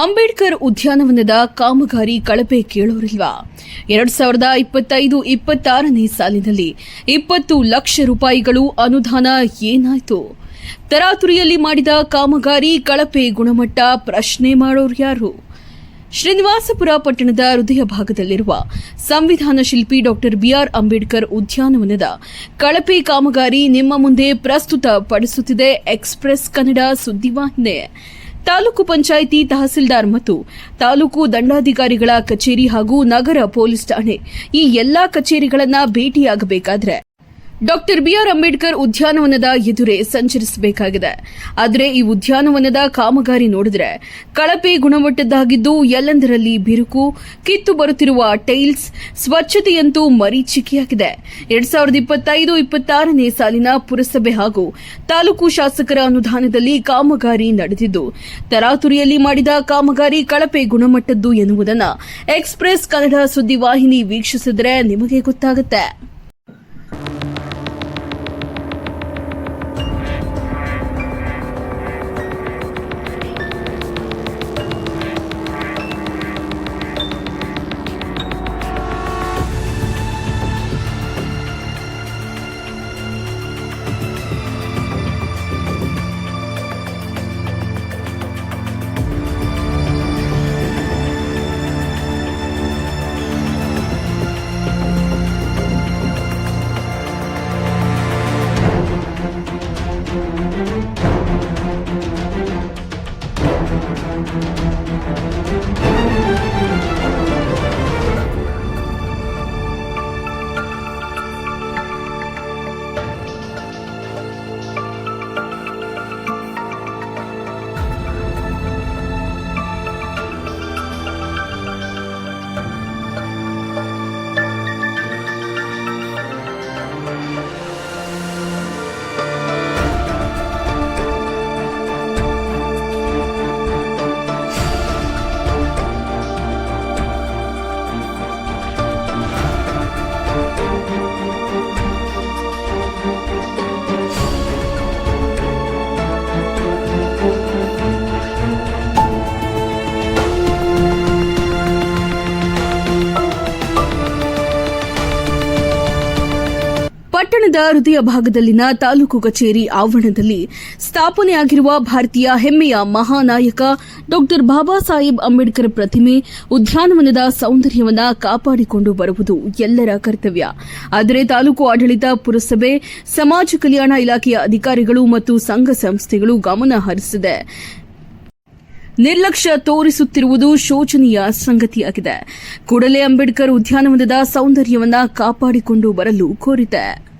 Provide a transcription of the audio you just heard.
ಅಂಬೇಡ್ಕರ್ ಉದ್ಯಾನವನದ ಕಾಮಗಾರಿ ಕಳಪೆ ಕೇಳೋರಿಲ್ವಾ? 2025-26ನೇ ಸಾಲಿನಲ್ಲಿ 20 ಲಕ್ಷ ರೂಪಾಯಿಗಳು ಅನುದಾನ ಏನಾಯ್ತು? ತರಾತುರಿಯಲ್ಲಿ ಮಾಡಿದ ಕಾಮಗಾರಿ ಕಳಪೆ ಗುಣಮಟ್ಟ ಪ್ರಶ್ನೆ ಮಾಡೋರು ಯಾರು? ಶ್ರೀನಿವಾಸಪುರ ಪಟ್ಟಣದ ಹೃದಯ ಭಾಗದಲ್ಲಿರುವ ಸಂವಿಧಾನ ಶಿಲ್ಪಿ ಡಾಕ್ಟರ್ ಬಿಆರ್ ಅಂಬೇಡ್ಕರ್ ಉದ್ಯಾನವನದ ಕಳಪೆ ಕಾಮಗಾರಿ ನಿಮ್ಮ ಮುಂದೆ ಪ್ರಸ್ತುತಪಡಿಸುತ್ತಿದೆ ಎಕ್ಸ್‌ಪ್ರೆಸ್ ಕನ್ನಡ ಸುದ್ದಿವಾಹಿನಿ. ತಾಲೂಕು ಪಂಚಾಯಿತಿ ತಹಸೀಲ್ದಾರ್ ಮತ್ತು ತಾಲೂಕು ದಂಡಾಧಿಕಾರಿಗಳ ಕಚೇರಿ ಹಾಗೂ ನಗರ ಪೊಲೀಸ್ ಠಾಣೆ ಈ ಎಲ್ಲಾ ಕಚೇರಿಗಳನ್ನು ಭೇಟಿಯಾಗಬೇಕಾದ್ರೆ ಡಾಕ್ಟರ್ ಬಿಆರ್ ಅಂಬೇಡ್ಕರ್ ಉದ್ಯಾನವನದ ಎದುರೇ ಸಂಚರಿಸಬೇಕಾಗಿದೆ. ಆದರೆ ಈ ಉದ್ಯಾನವನದ ಕಾಮಗಾರಿ ನೋಡಿದ್ರೆ ಕಳಪೆ ಗುಣಮಟ್ಟದ್ದಾಗಿದ್ದು ಎಲ್ಲೆಂದರಲ್ಲಿ ಬಿರುಕು, ಕಿತ್ತು ಬರುತ್ತಿರುವ ಟೈಲ್ಸ್, ಸ್ವಚ್ಛತೆಯಂತೂ ಮರೀಚಿಕೆಯಾಗಿದೆ. 2025-26ನೇ ಸಾಲಿನ ಪುರಸಭೆ ಹಾಗೂ ತಾಲೂಕು ಶಾಸಕರ ಅನುದಾನದಲ್ಲಿ ಕಾಮಗಾರಿ ನಡೆದಿದ್ದು ತರಾತುರಿಯಲ್ಲಿ ಮಾಡಿದ ಕಾಮಗಾರಿ ಕಳಪೆ ಗುಣಮಟ್ಟದ್ದು ಎನ್ನುವುದನ್ನು ಎಕ್ಸ್‌ಪ್ರೆಸ್ ಕನ್ನಡ ಸುದ್ದಿವಾಹಿನಿ ವೀಕ್ಷಿಸಿದರೆ ನಿಮಗೆ ಗೊತ್ತಾಗುತ್ತೆ. ಪಟ್ಟಣದ ಹೃದಯ ಭಾಗದಲ್ಲಿನ ತಾಲೂಕು ಕಚೇರಿ ಆವರಣದಲ್ಲಿ ಸ್ಥಾಪನೆಯಾಗಿರುವ ಭಾರತೀಯ ಹೆಮ್ಮೆಯ ಮಹಾನಾಯಕ ಡಾಕ್ಟರ್ ಬಾಬಾ ಸಾಹೇಬ್ ಅಂಬೇಡ್ಕರ್ ಪ್ರತಿಮೆ ಉದ್ಯಾನವನದ ಸೌಂದರ್ಯವನ್ನು ಕಾಪಾಡಿಕೊಂಡು ಬರುವುದು ಎಲ್ಲರ ಕರ್ತವ್ಯ. ಆದರೆ ತಾಲೂಕು ಆಡಳಿತ, ಪುರಸಭೆ, ಸಮಾಜ ಕಲ್ಯಾಣ ಇಲಾಖೆಯ ಅಧಿಕಾರಿಗಳು ಮತ್ತು ಸಂಘ ಸಂಸ್ಥೆಗಳು ಗಮನ ಹರಿಸಿದೆ. ನಿರ್ಲಕ್ಷ್ಯ ತೋರಿಸುತ್ತಿರುವುದು ಶೋಚನೀಯ ಸಂಗತಿಯಾಗಿದೆ. ಕೂಡಲೇ ಅಂಬೇಡ್ಕರ್ ಉದ್ಯಾನವನದ ಸೌಂದರ್ಯವನ್ನು ಕಾಪಾಡಿಕೊಂಡು ಬರಲು ಕೋರಿದೆ.